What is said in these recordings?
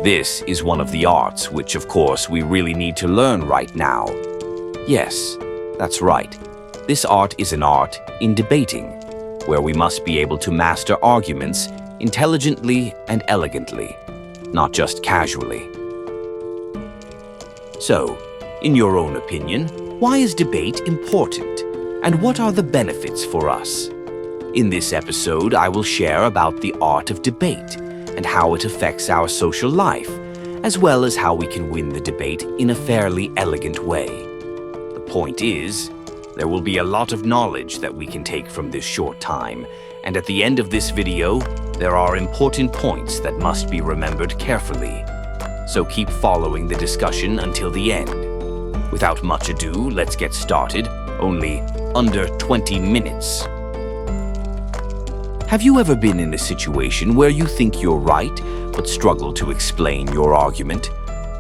This is one of the arts which, of course, we really need to learn right now. Yes, that's right. This art is an art in debating, where we must be able to master arguments intelligently and elegantly, not just casually. So, in your own opinion, why is debate important, and what are the benefits for us? In this episode, I will share about the art of debate and how it affects our social life, as well as how we can win the debate in a fairly elegant way. The point is, there will be a lot of knowledge that we can take from this short time, and at the end of this video, there are important points that must be remembered carefully. So keep following the discussion until the end. Without much ado, let's get started. Only under 20 minutes. Have you ever been in a situation where you think you're right, but struggle to explain your argument?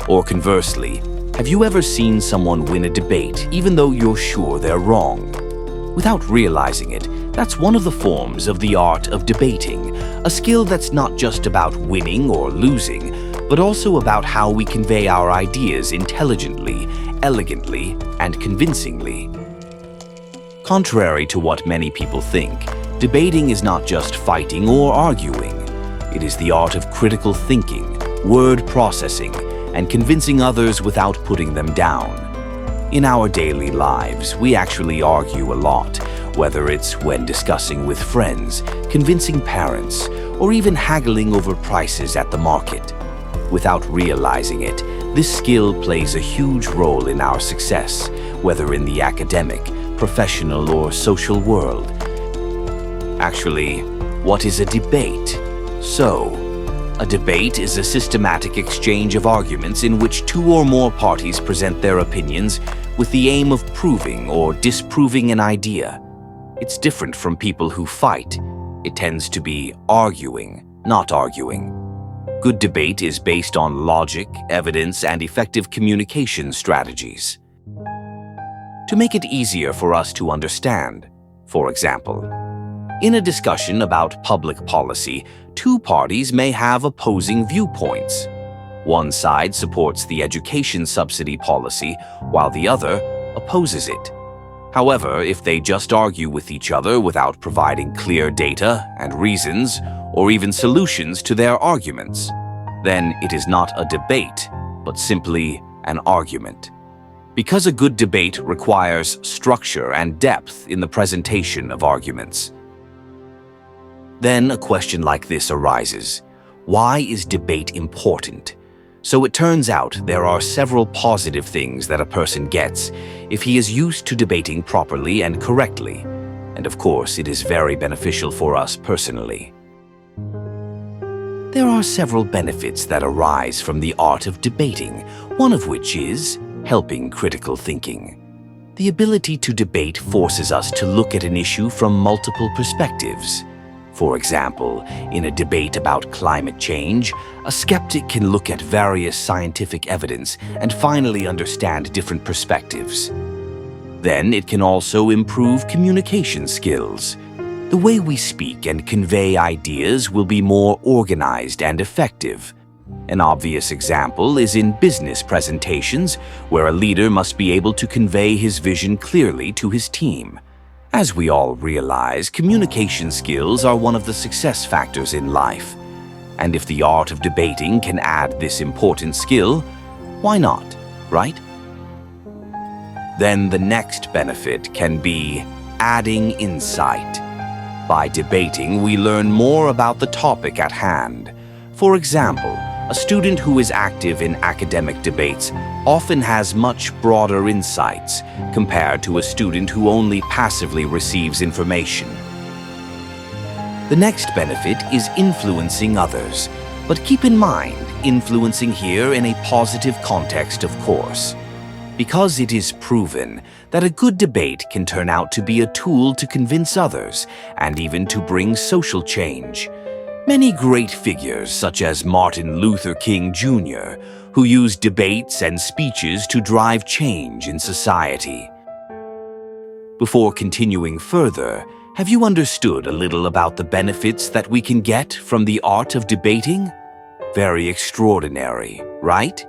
Or conversely, have you ever seen someone win a debate even though you're sure they're wrong? Without realizing it, that's one of the forms of the art of debating, a skill that's not just about winning or losing, but also about how we convey our ideas intelligently, elegantly, and convincingly. Contrary to what many people think, debating is not just fighting or arguing. It is the art of critical thinking, word processing, and convincing others without putting them down. In our daily lives, we actually argue a lot, whether it's when discussing with friends, convincing parents, or even haggling over prices at the market. Without realizing it, this skill plays a huge role in our success, whether in the academic, professional, or social world. Actually, what is a debate? So, a debate is a systematic exchange of arguments in which two or more parties present their opinions with the aim of proving or disproving an idea. It's different from people who fight. It tends to be arguing, not arguing. Good debate is based on logic, evidence, and effective communication strategies. To make it easier for us to understand, for example, in a discussion about public policy, two parties may have opposing viewpoints. One side supports the education subsidy policy, while the other opposes it. However, if they just argue with each other without providing clear data and reasons, or even solutions to their arguments, then it is not a debate, but simply an argument. Because a good debate requires structure and depth in the presentation of arguments. Then a question like this arises: why is debate important? So it turns out there are several positive things that a person gets if he is used to debating properly and correctly. And of course, it is very beneficial for us personally. There are several benefits that arise from the art of debating, one of which is helping critical thinking. The ability to debate forces us to look at an issue from multiple perspectives. For example, in a debate about climate change, a skeptic can look at various scientific evidence and finally understand different perspectives. Then it can also improve communication skills. The way we speak and convey ideas will be more organized and effective. An obvious example is in business presentations, where a leader must be able to convey his vision clearly to his team. As we all realize, communication skills are one of the success factors in life. And if the art of debating can add this important skill, why not, right? Then the next benefit can be adding insight. By debating, we learn more about the topic at hand. For example, a student who is active in academic debates often has much broader insights compared to a student who only passively receives information. The next benefit is influencing others, but keep in mind, influencing here in a positive context, of course, because it is proven that a good debate can turn out to be a tool to convince others and even to bring social change. Many great figures, such as Martin Luther King Jr., who used debates and speeches to drive change in society. Before continuing further, have you understood a little about the benefits that we can get from the art of debating? Very extraordinary, right?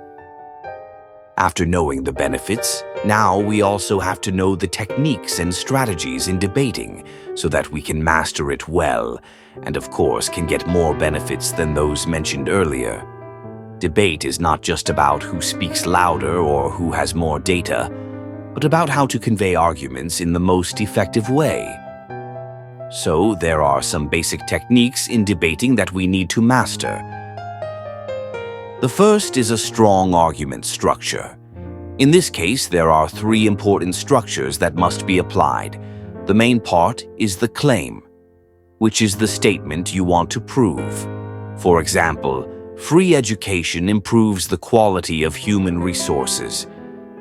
After knowing the benefits, now we also have to know the techniques and strategies in debating so that we can master it well and, of course, can get more benefits than those mentioned earlier. Debate is not just about who speaks louder or who has more data, but about how to convey arguments in the most effective way. So, there are some basic techniques in debating that we need to master. The first is a strong argument structure. In this case, there are three important structures that must be applied. The main part is the claim, which is the statement you want to prove. For example, free education improves the quality of human resources.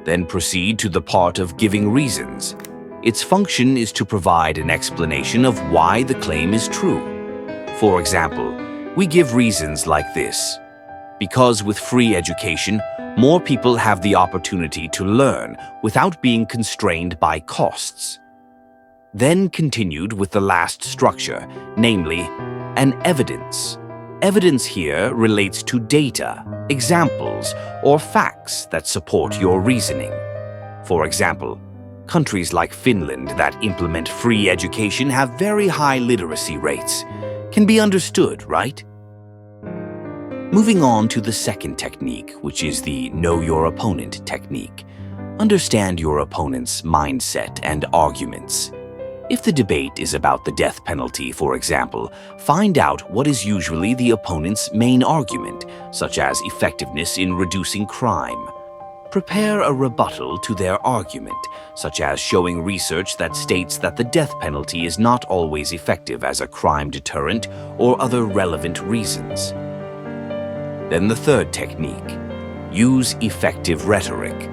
Then proceed to the part of giving reasons. Its function is to provide an explanation of why the claim is true. For example, we give reasons like this. Because with free education, more people have the opportunity to learn without being constrained by costs. Then continued with the last structure, namely, an evidence. Evidence here relates to data, examples, or facts that support your reasoning. For example, countries like Finland that implement free education have very high literacy rates. Can be understood, right? Moving on to the second technique, which is the Know Your Opponent technique. Understand your opponent's mindset and arguments. If the debate is about the death penalty, for example, find out what is usually the opponent's main argument, such as effectiveness in reducing crime. Prepare a rebuttal to their argument, such as showing research that states that the death penalty is not always effective as a crime deterrent or other relevant reasons. Then the third technique, use effective rhetoric.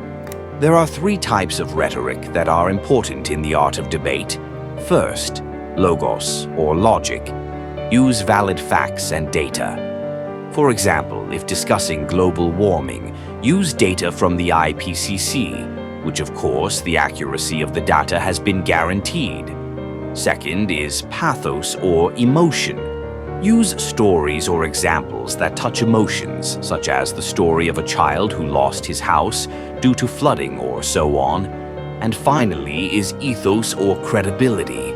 There are three types of rhetoric that are important in the art of debate. First, logos, or logic. Use valid facts and data. For example, if discussing global warming, use data from the IPCC, which of course the accuracy of the data has been guaranteed. Second is pathos or emotion. Use stories or examples that touch emotions, such as the story of a child who lost his house due to flooding or so on. And finally is ethos or credibility.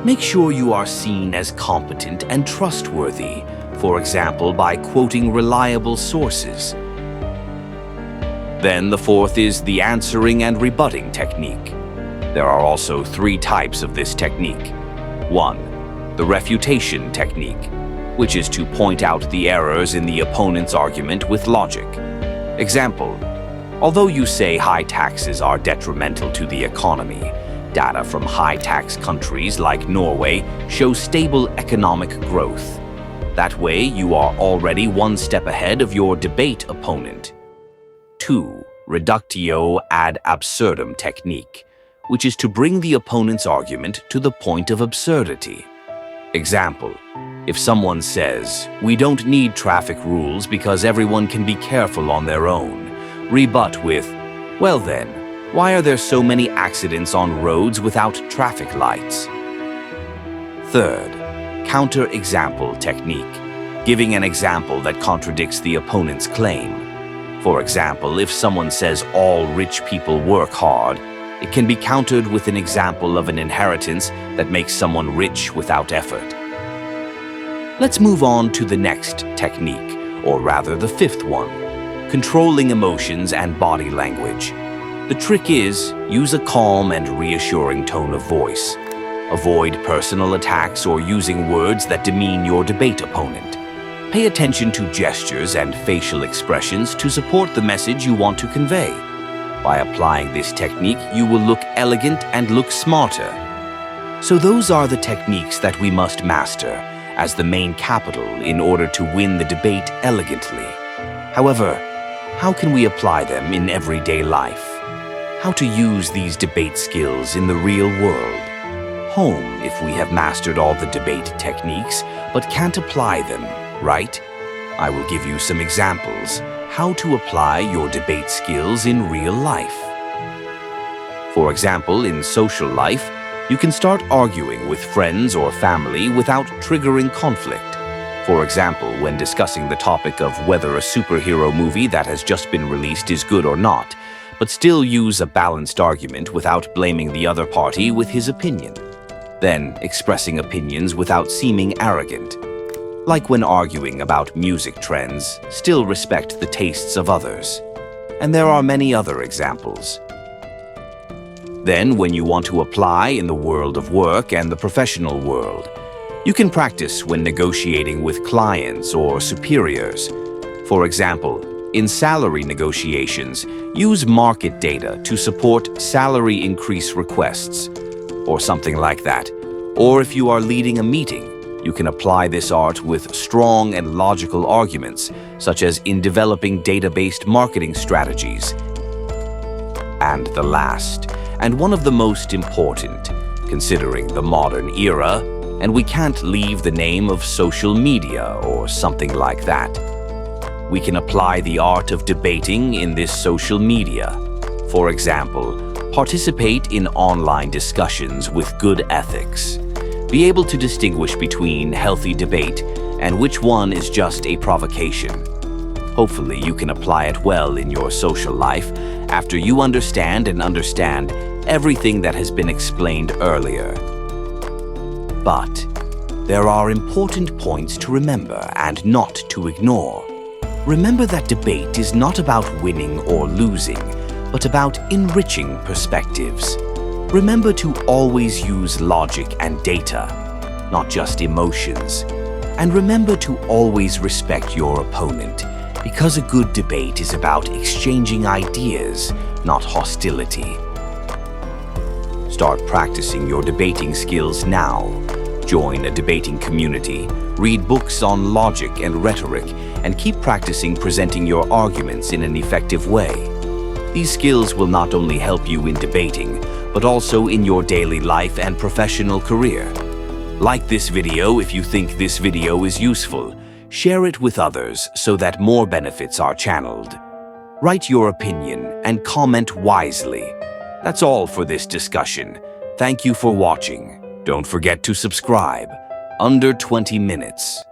Make sure you are seen as competent and trustworthy, for example, by quoting reliable sources. Then the fourth is the answering and rebutting technique. There are also three types of this technique. 1. The refutation technique, which is to point out the errors in the opponent's argument with logic. Example, although you say high taxes are detrimental to the economy, data from high-tax countries like Norway show stable economic growth. That way, you are already one step ahead of your debate opponent. 2. Reductio ad absurdum technique, which is to bring the opponent's argument to the point of absurdity. Example, if someone says, "We don't need traffic rules because everyone can be careful on their own," rebut with, "Well then, why are there so many accidents on roads without traffic lights?" Third, counter-example technique, giving an example that contradicts the opponent's claim. For example, if someone says all rich people work hard, it can be countered with an example of an inheritance that makes someone rich without effort. Let's move on to the next technique, or rather the fifth one, controlling emotions and body language. The trick is, use a calm and reassuring tone of voice. Avoid personal attacks or using words that demean your debate opponent. Pay attention to gestures and facial expressions to support the message you want to convey. By applying this technique, you will look elegant and look smarter. So those are the techniques that we must master as the main capital in order to win the debate elegantly. However, how can we apply them in everyday life? How to use these debate skills in the real world? Home, if we have mastered all the debate techniques but can't apply them, right? I will give you some examples how to apply your debate skills in real life. For example, in social life, you can start arguing with friends or family without triggering conflict. For example, when discussing the topic of whether a superhero movie that has just been released is good or not, but still use a balanced argument without blaming the other party with his opinion. Then, expressing opinions without seeming arrogant. Like when arguing about music trends, still respect the tastes of others. And there are many other examples. Then, when you want to apply in the world of work and the professional world, you can practice when negotiating with clients or superiors. For example, in salary negotiations, use market data to support salary increase requests, or something like that. Or if you are leading a meeting, you can apply this art with strong and logical arguments, such as in developing data-based marketing strategies. And the last, and one of the most important, considering the modern era, and we can't leave the name of social media or something like that. We can apply the art of debating in this social media. For example, participate in online discussions with good ethics. Be able to distinguish between healthy debate and which one is just a provocation. Hopefully, you can apply it well in your social life after you understand everything that has been explained earlier. But there are important points to remember and not to ignore. Remember that debate is not about winning or losing, but about enriching perspectives. Remember to always use logic and data, not just emotions. And remember to always respect your opponent, because a good debate is about exchanging ideas, not hostility. Start practicing your debating skills now. Join a debating community, read books on logic and rhetoric, and keep practicing presenting your arguments in an effective way. These skills will not only help you in debating, but also in your daily life and professional career. Like this video if you think this video is useful. Share it with others so that more benefits are channeled. Write your opinion and comment wisely. That's all for this discussion. Thank you for watching. Don't forget to subscribe. Under 20 minutes.